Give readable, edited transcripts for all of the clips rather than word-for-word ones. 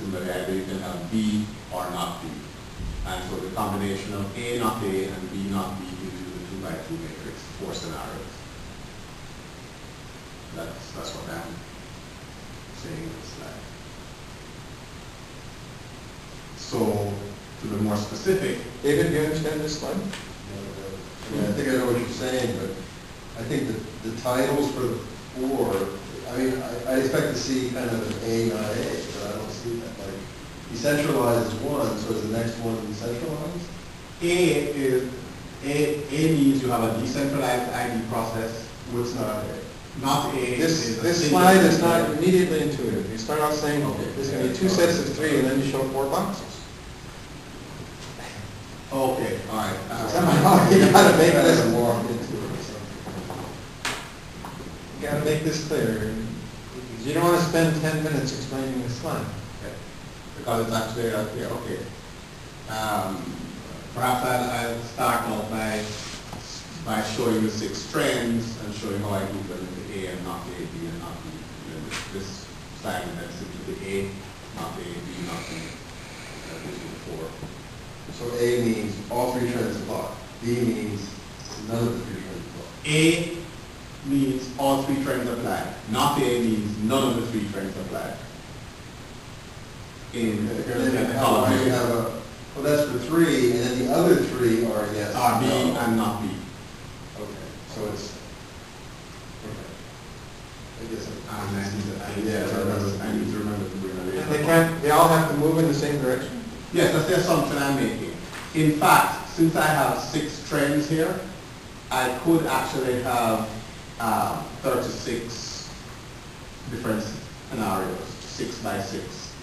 similarly, either you can have B or not B. And so the combination of A not A and B not B gives you the 2 by 2 matrix, 4 scenarios. That's what I'm saying in this slide. So, to be more specific. David, do you understand this slide? Yeah, I think I know what you're saying, but I think that the titles for the 4, I mean, I expect to see kind of an A, not A, but I don't see that. Like, decentralized is 1, so is the next one decentralized? A means you have a decentralized ID process. What's not A? Not A. This slide is not immediately intuitive. You start off saying, Okay. there's going to be 2 sets of 3, and then you show 4 boxes. Okay, all right. Somehow you got to make this. walk into it. So. You got to make this clear. You don't want to spend 10 minutes explaining this slide. Okay. Because it's actually, yeah, okay. Perhaps I'll start off by showing the 6 trends and showing how I group them into A and not A, B and not B. This slide and then simply the A, not A, B, not B. That gives you 4. So A means all 3 trends apply. B means none of the 3 trends apply. A means all 3 trends apply. Not A means none of the 3 trends apply. In the column. You have a, well, that's for 3, and then the other 3 are yes. Are B no. and not B. Okay, so it's, okay. I guess I need to remember to bring that in. And they all have to move in the same direction? Yes, that's the assumption I'm making. In fact, since I have 6 trends here, I could actually have 36 different scenarios, 6 by 6.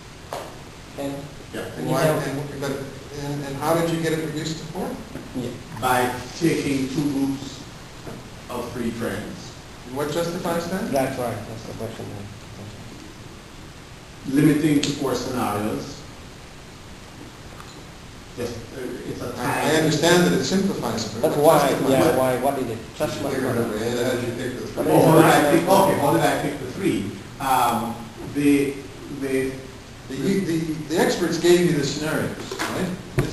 And Yeah. And, why, and how did you get it reduced to 4? yeah. By taking 2 groups of 3 trends. What justifies that? That's right. That's the question. Limiting to 4 scenarios. Just, it's a time. I understand that it simplifies it. But what why? justifies Yeah. it? Why? What is it? Just How what? did you pick the 3? What Oh, how did I Right. pick? Okay, how did I pick the 3? The experts gave you the scenarios, right?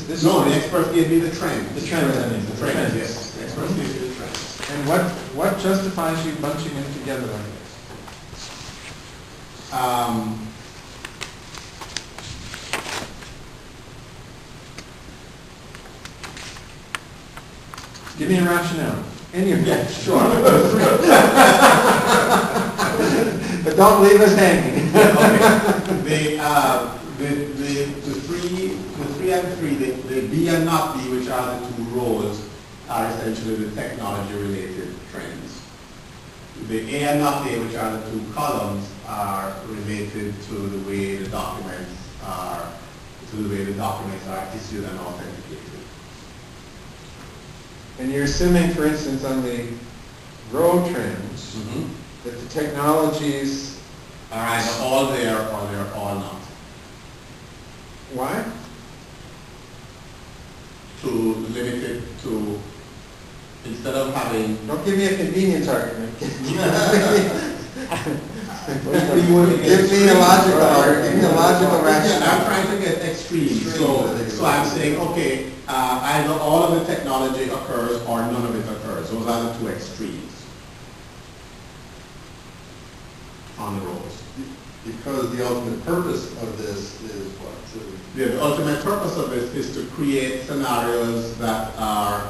This No, is the experts gave me the trends. the trends, I mean. The trends, yes. The experts gave me the trends. And what justifies you bunching them together like this? Give me a rationale. Any of them. Sure. But don't leave us hanging. Okay. The three and 3, the B and not B, which are the 2 rows, are essentially the technology-related trends. The A and not A, which are the 2 columns, are related to the way the documents are issued and authenticated. And you're assuming, for instance, on the row trends, that the technologies Are either all there or they're all not. Why? To limit it to, instead of having. Don't give me a convenience argument. What do you want to get? Give me a logical argument. Give me a logical Yeah, rationale. I'm trying to get extremes. So I'm saying, okay, either all of the technology occurs or none of it occurs. Those are the 2 extremes on the rows. Because the ultimate purpose of this is what? Yeah, the ultimate purpose of it is to create scenarios that are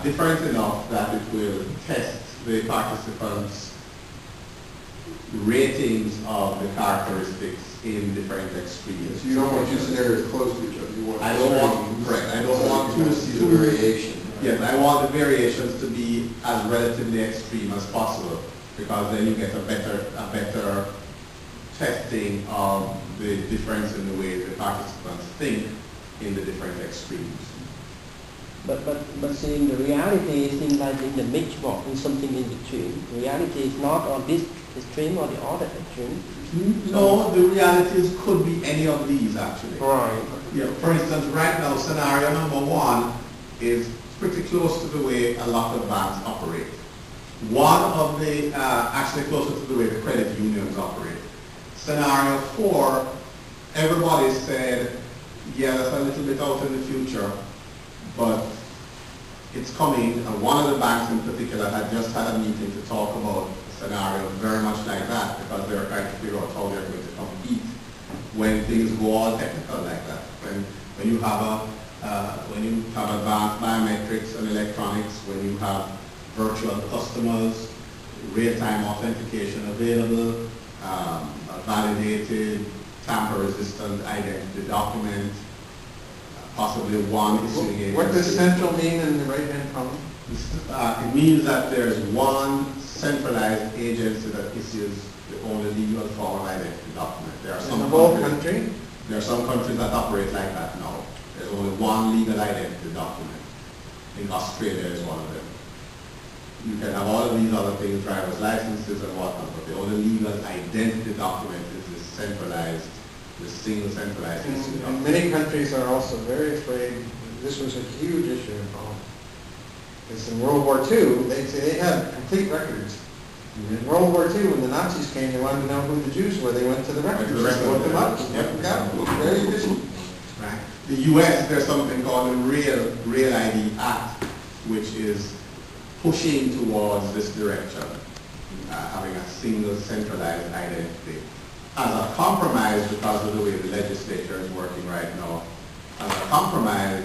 different enough that it will test the participants' ratings of the characteristics in different extremes. So you don't want 2 scenarios close to each other. You want I don't want, correct, I don't want to to see the variation. Yes, I want the variations to be as relatively extreme as possible, because then you get a better testing of the difference in the way the participants think in the different extremes. But seeing the reality seems like in the mixed box, in something in between. Reality is not on this extreme or the other extreme. No, the realities could be any of these actually. Right. Yeah, for instance, right now, scenario number 1 is pretty close to the way a lot of banks operate. One of the, actually closer to the way the credit unions operate. Scenario 4 everybody said, yeah, that's a little bit out in the future, but it's coming. And one of the banks in particular had just had a meeting to talk about a scenario very much like that, because they're trying to figure out how they're going to compete when things go all technical like that. When you have advanced biometrics and electronics, when you have virtual customers, real-time authentication available, a validated, tamper-resistant identity document, possibly one issuing agency. What does central mean in the right-hand column? It means that there's one centralized agency that issues the only legal form of identity document. There are In some the whole countries- country? There are some countries that operate like that now. There's only one legal identity document. I think Australia is one of them. You can have all of these other things, driver's licenses and whatnot, but the only legal identity document is this centralized, this single centralized And identity document. many countries are also very afraid, this was a huge issue in Holland. Because in World War II, they had complete records. In World War II, when the Nazis came, they wanted to know who the Jews were. They went to the records, Went to the records. looked them up, Yep. got them. Very efficient. Right. The U.S., there's something called the Real ID Act, which is pushing towards this direction, having a single centralized identity. As a compromise, because of the way the legislature is working right now, as a compromise,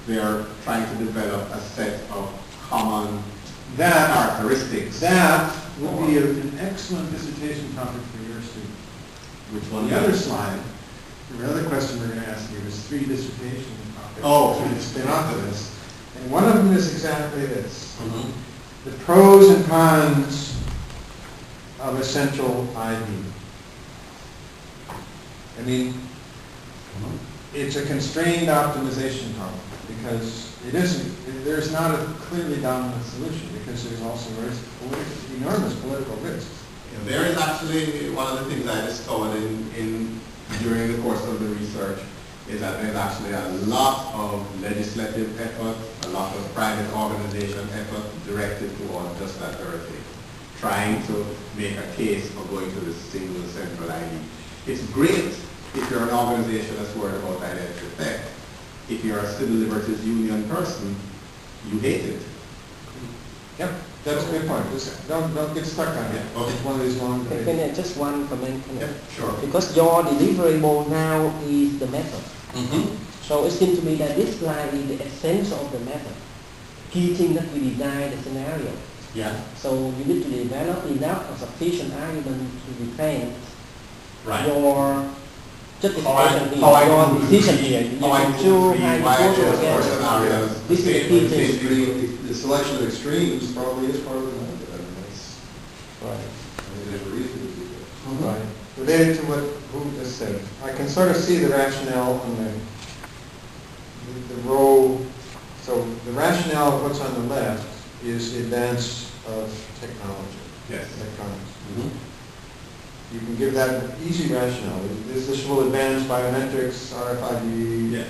they're trying to develop a set of common characteristics. That would be an excellent dissertation topic for your student. Which On one? the other slide, the other question we're going to ask you is 3 dissertation topics. Oh. To spin off of this. And one of them is exactly this. Mhm. The pros and cons of a central ID. I mean, it's a constrained optimization problem because it isn't, there's not a clearly dominant solution because there's also enormous political risks. Yeah, there is actually one of the things I discovered during the course of the research is that there's actually a lot of legislative effort, a lot of private organization effort directed towards just that very thing, trying to make a case for going to this single central ID. It's great if you're an organization that's worried about identity theft. If you're a civil liberties union person, you hate it. Yep, that's a good point. Don't get stuck on it. Okay. It's one of these long Can I just one comment? Yep, sure. Because your deliverable now is the method. Mm-hmm. So it seems to me that this slide is the essence of the method. Key thing that we design the scenario. Yeah. So you need to develop enough or sufficient argument to defend Right. your justification here, How I your do decision here. You how I can do choose three how you why go just again. for scenarios. This is the key thing. The selection of extremes probably is part of the method. I mean, that's, Right. there's a reason to do that. Right. Related to what Wu just said, I can sort of see the rationale on the row. So the rationale of what's on the left is the advance of technology, Yes. electronics. Mhm. You can give that an easy rationale. This will advance biometrics, RFID. Yeah.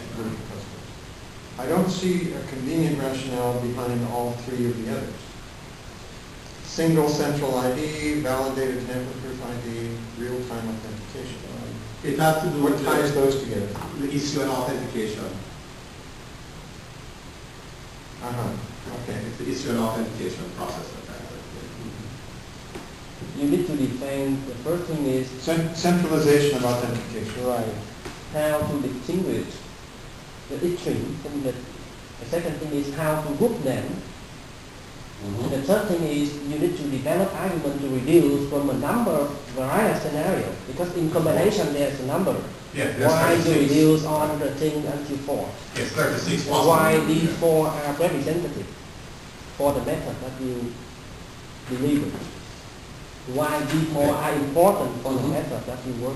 I don't see a convenient rationale behind all 3 of the others. Single central ID, validated tamper-proof ID, real-time authentication. It has to do What with ties those together? the issue and authentication. Okay. It's the issue and authentication process that ties it. You need to define, the first thing is, Centralization of authentication. right, how to distinguish the extreme. And the second thing is how to group them. And the third thing is you need to develop argument to reduce from a number variety scenario, because in combination there's a number. Yeah, there's Why you 36. reduce all the things until 4? Yes, 36 And possible. why these 4 are representative for the method that you deliver? Why these 4 are important for the method that you work